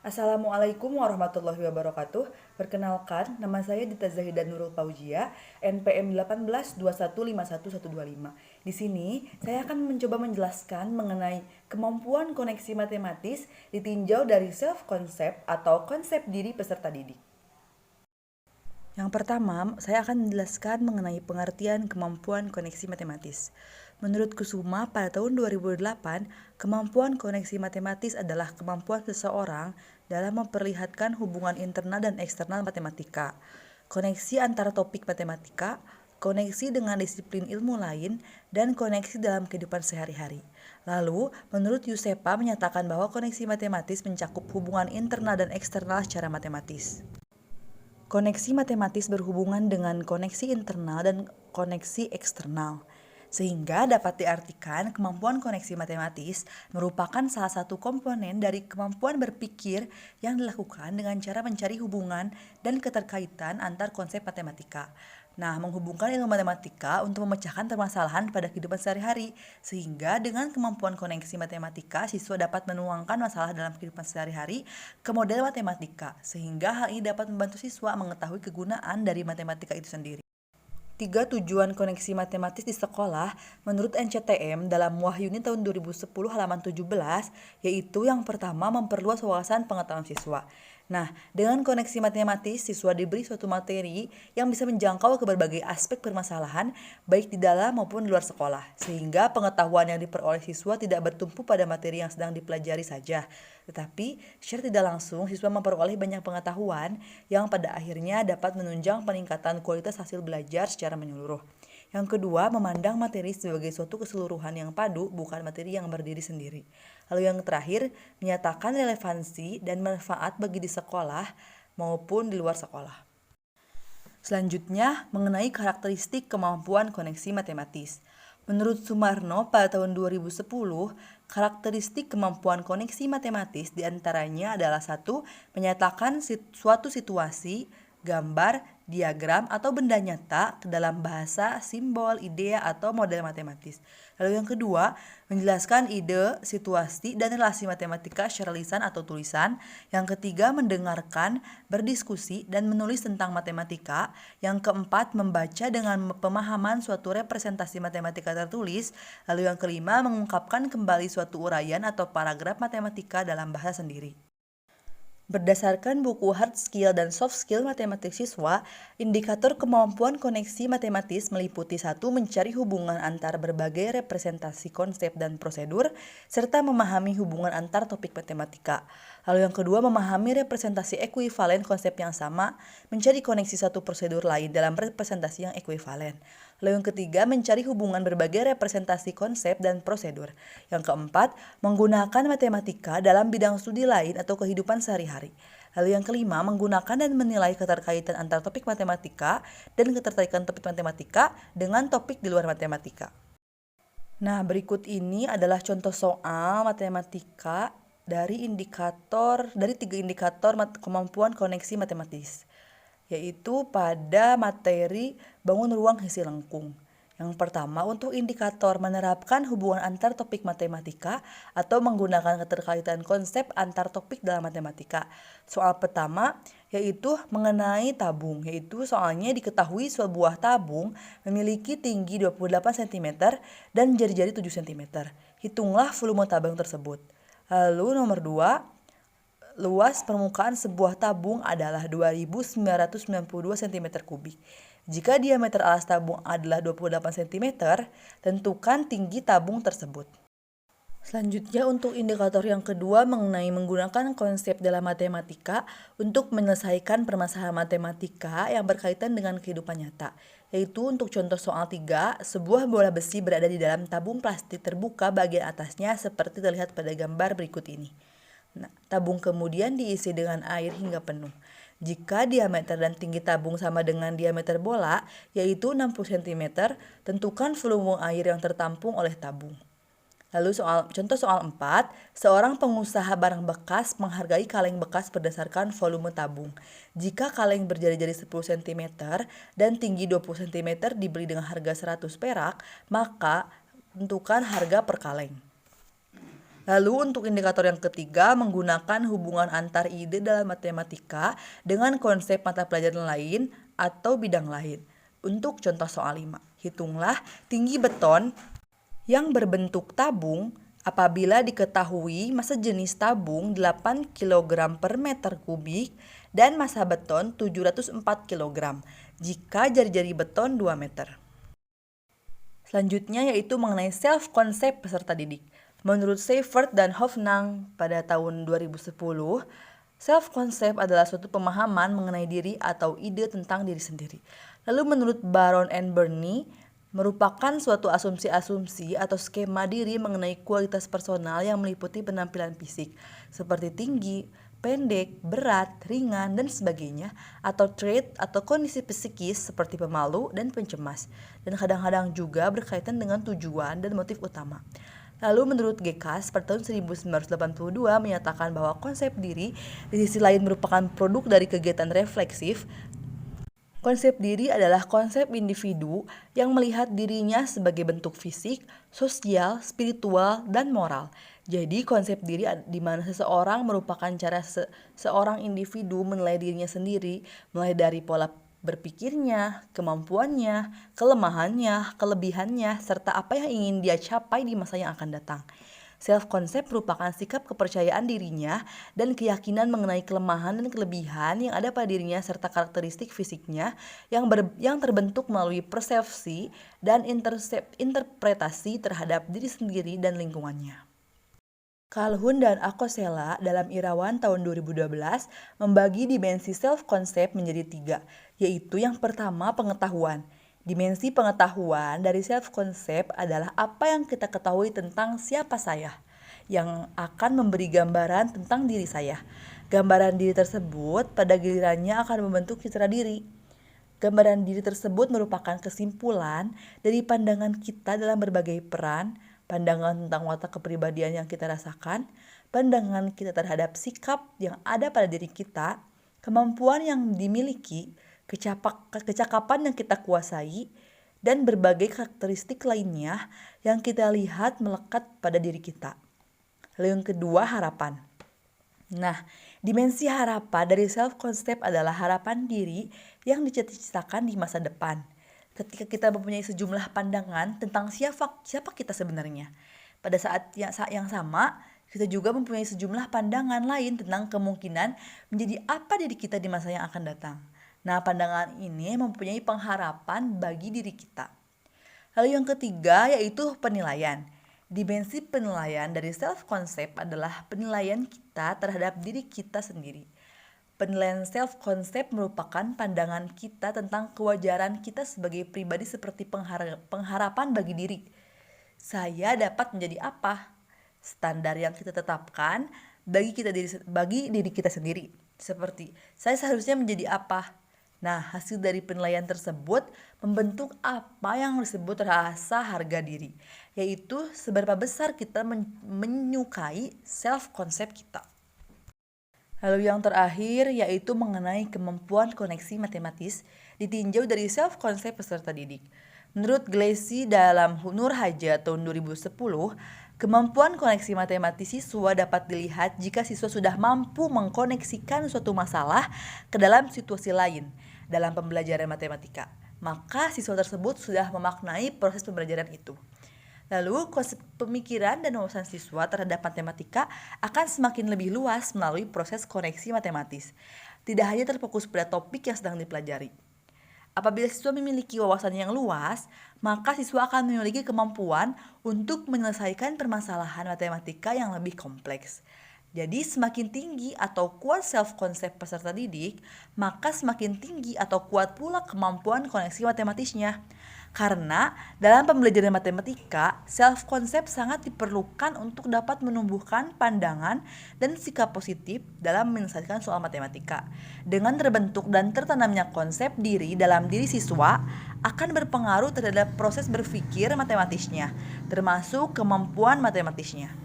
Assalamualaikum warahmatullahi wabarakatuh. Perkenalkan, nama saya Dita Zahida Nurul Fauzia, NPM 1821511125. Di sini, saya akan mencoba menjelaskan mengenai kemampuan koneksi matematis ditinjau dari self-concept atau konsep diri peserta didik. Yang pertama, saya akan menjelaskan mengenai pengertian kemampuan koneksi matematis. Menurut Kusuma, pada tahun 2008, kemampuan koneksi matematis adalah kemampuan seseorang dalam memperlihatkan hubungan internal dan eksternal matematika, koneksi antara topik matematika, koneksi dengan disiplin ilmu lain, dan koneksi dalam kehidupan sehari-hari. Lalu, menurut Yusepa menyatakan bahwa koneksi matematis mencakup hubungan internal dan eksternal secara matematis. Koneksi matematis berhubungan dengan koneksi internal dan koneksi eksternal, sehingga dapat diartikan kemampuan koneksi matematis merupakan salah satu komponen dari kemampuan berpikir yang dilakukan dengan cara mencari hubungan dan keterkaitan antar konsep matematika. Nah, menghubungkan ilmu matematika untuk memecahkan permasalahan pada kehidupan sehari-hari, sehingga dengan kemampuan koneksi matematika, siswa dapat menuangkan masalah dalam kehidupan sehari-hari ke model matematika, sehingga hal ini dapat membantu siswa mengetahui kegunaan dari matematika itu sendiri. 3 tujuan koneksi matematis di sekolah menurut NCTM dalam Wahyuni tahun 2010 halaman 17, yaitu yang pertama memperluas wawasan pengetahuan siswa. Nah, dengan koneksi matematis, siswa diberi suatu materi yang bisa menjangkau ke berbagai aspek permasalahan, baik di dalam maupun di luar sekolah, sehingga pengetahuan yang diperoleh siswa tidak bertumpu pada materi yang sedang dipelajari saja. Tetapi, secara tidak langsung, siswa memperoleh banyak pengetahuan yang pada akhirnya dapat menunjang peningkatan kualitas hasil belajar secara menyeluruh. Yang kedua, memandang materi sebagai suatu keseluruhan yang padu, bukan materi yang berdiri sendiri. Lalu yang terakhir, menyatakan relevansi dan manfaat bagi di sekolah maupun di luar sekolah. Selanjutnya, mengenai karakteristik kemampuan koneksi matematis. Menurut Sumarno pada tahun 2010, karakteristik kemampuan koneksi matematis diantaranya adalah 1. Menyatakan suatu situasi, gambar, diagram, atau benda nyata ke dalam bahasa, simbol, ide, atau model matematis. Lalu yang kedua, menjelaskan ide, situasi, dan relasi matematika secara lisan atau tulisan. Yang ketiga, mendengarkan, berdiskusi, dan menulis tentang matematika. Yang keempat, membaca dengan pemahaman suatu representasi matematika tertulis. Lalu yang kelima, mengungkapkan kembali suatu uraian atau paragraf matematika dalam bahasa sendiri. Berdasarkan buku Hard Skill dan Soft Skill Matematik Siswa, indikator kemampuan koneksi matematis meliputi 1. Mencari hubungan antar berbagai representasi konsep dan prosedur, serta memahami hubungan antar topik matematika. Lalu yang kedua, memahami representasi ekuivalen konsep yang sama, mencari koneksi satu prosedur lain dalam representasi yang ekuivalen. Lalu yang ketiga, mencari hubungan berbagai representasi konsep dan prosedur. Yang keempat, menggunakan matematika dalam bidang studi lain atau kehidupan sehari-hari. Lalu yang kelima, menggunakan dan menilai keterkaitan antara topik matematika dan keterkaitan topik matematika dengan topik di luar matematika. Nah, berikut ini adalah contoh soal matematika dari 3 indikator kemampuan koneksi matematis, yaitu pada materi bangun ruang isi lengkung. Yang pertama, untuk indikator menerapkan hubungan antar topik matematika atau menggunakan keterkaitan konsep antar topik dalam matematika. Soal pertama yaitu mengenai tabung, yaitu soalnya diketahui sebuah tabung memiliki tinggi 28 cm dan jari-jari 7 cm. Hitunglah volume tabung tersebut. Lalu nomor 2, luas permukaan sebuah tabung adalah 2.992 cm3. Jika diameter alas tabung adalah 28 cm, tentukan tinggi tabung tersebut. Selanjutnya, untuk indikator yang kedua mengenai menggunakan konsep dalam matematika untuk menyelesaikan permasalahan matematika yang berkaitan dengan kehidupan nyata. Yaitu untuk contoh soal 3, sebuah bola besi berada di dalam tabung plastik terbuka bagian atasnya seperti terlihat pada gambar berikut ini. Nah, tabung kemudian diisi dengan air hingga penuh. Jika diameter dan tinggi tabung sama dengan diameter bola, yaitu 60 cm, tentukan volume air yang tertampung oleh tabung. Lalu contoh soal 4, seorang pengusaha barang bekas menghargai kaleng bekas berdasarkan volume tabung. Jika kaleng berjari-jari 10 cm dan tinggi 20 cm dibeli dengan harga 100 perak, maka tentukan harga per kaleng. Lalu untuk indikator yang ketiga, menggunakan hubungan antar ide dalam matematika dengan konsep mata pelajaran lain atau bidang lain. Untuk contoh soal 5, hitunglah tinggi beton yang berbentuk tabung apabila diketahui massa jenis tabung 8 kg per meter kubik dan massa beton 704 kg jika jari-jari beton 2 meter. Selanjutnya yaitu mengenai self-concept peserta didik. Menurut Seifert dan Hoffnang pada tahun 2010, self-concept adalah suatu pemahaman mengenai diri atau ide tentang diri sendiri. Lalu menurut Baron and Burney, merupakan suatu asumsi-asumsi atau skema diri mengenai kualitas personal yang meliputi penampilan fisik, seperti tinggi, pendek, berat, ringan, dan sebagainya, atau trait atau kondisi psikis seperti pemalu dan pencemas, dan kadang-kadang juga berkaitan dengan tujuan dan motif utama. Lalu menurut Gekas pada tahun 1982 menyatakan bahwa konsep diri di sisi lain merupakan produk dari kegiatan refleksif. Konsep diri adalah konsep individu yang melihat dirinya sebagai bentuk fisik, sosial, spiritual, dan moral. Jadi konsep diri di mana seseorang merupakan cara seorang individu menilai dirinya sendiri, mulai dari pola berpikirnya, kemampuannya, kelemahannya, kelebihannya, serta apa yang ingin dia capai di masa yang akan datang. Self-concept merupakan sikap kepercayaan dirinya dan keyakinan mengenai kelemahan dan kelebihan yang ada pada dirinya serta karakteristik fisiknya yang terbentuk melalui persepsi dan interpretasi terhadap diri sendiri dan lingkungannya. Calhoun dan Akosela dalam Irawan tahun 2012 membagi dimensi self-concept menjadi 3, yaitu yang pertama pengetahuan. Dimensi pengetahuan dari self-concept adalah apa yang kita ketahui tentang siapa saya, yang akan memberi gambaran tentang diri saya. Gambaran diri tersebut pada gilirannya akan membentuk citra diri. Gambaran diri tersebut merupakan kesimpulan dari pandangan kita dalam berbagai peran, pandangan tentang watak kepribadian yang kita rasakan, pandangan kita terhadap sikap yang ada pada diri kita, kemampuan yang dimiliki, kecakapan yang kita kuasai, dan berbagai karakteristik lainnya yang kita lihat melekat pada diri kita. Lalu yang kedua, harapan. Nah, dimensi harapan dari self-concept adalah harapan diri yang dicita-citakan di masa depan. Ketika kita mempunyai sejumlah pandangan tentang siapa kita sebenarnya. Pada saat yang sama, kita juga mempunyai sejumlah pandangan lain tentang kemungkinan menjadi apa diri kita di masa yang akan datang. Nah, pandangan ini mempunyai pengharapan bagi diri kita. Lalu yang ketiga yaitu penilaian. Dimensi penilaian dari self-concept adalah penilaian kita terhadap diri kita sendiri. Penilaian self-concept merupakan pandangan kita tentang kewajaran kita sebagai pribadi seperti pengharapan bagi diri. Saya dapat menjadi apa? Standar yang kita tetapkan bagi diri kita sendiri. Seperti, saya seharusnya menjadi apa? Nah, hasil dari penilaian tersebut membentuk apa yang disebut rasa harga diri, yaitu seberapa besar kita menyukai self-concept kita. Lalu yang terakhir yaitu mengenai kemampuan koneksi matematis ditinjau dari self-concept peserta didik. Menurut Gleisi dalam Nur Haja tahun 2010, kemampuan koneksi matematis siswa dapat dilihat jika siswa sudah mampu mengkoneksikan suatu masalah ke dalam situasi lain dalam pembelajaran matematika. Maka siswa tersebut sudah memaknai proses pembelajaran itu. Lalu konsep pemikiran dan wawasan siswa terhadap matematika akan semakin lebih luas melalui proses koneksi matematis. Tidak hanya terfokus pada topik yang sedang dipelajari. Apabila siswa memiliki wawasan yang luas, maka siswa akan memiliki kemampuan untuk menyelesaikan permasalahan matematika yang lebih kompleks. Jadi semakin tinggi atau kuat self-concept peserta didik, maka semakin tinggi atau kuat pula kemampuan koneksi matematisnya. Karena dalam pembelajaran matematika, self-concept sangat diperlukan untuk dapat menumbuhkan pandangan dan sikap positif dalam menyelesaikan soal matematika. Dengan terbentuk dan tertanamnya konsep diri dalam diri siswa akan berpengaruh terhadap proses berpikir matematisnya, termasuk kemampuan matematisnya.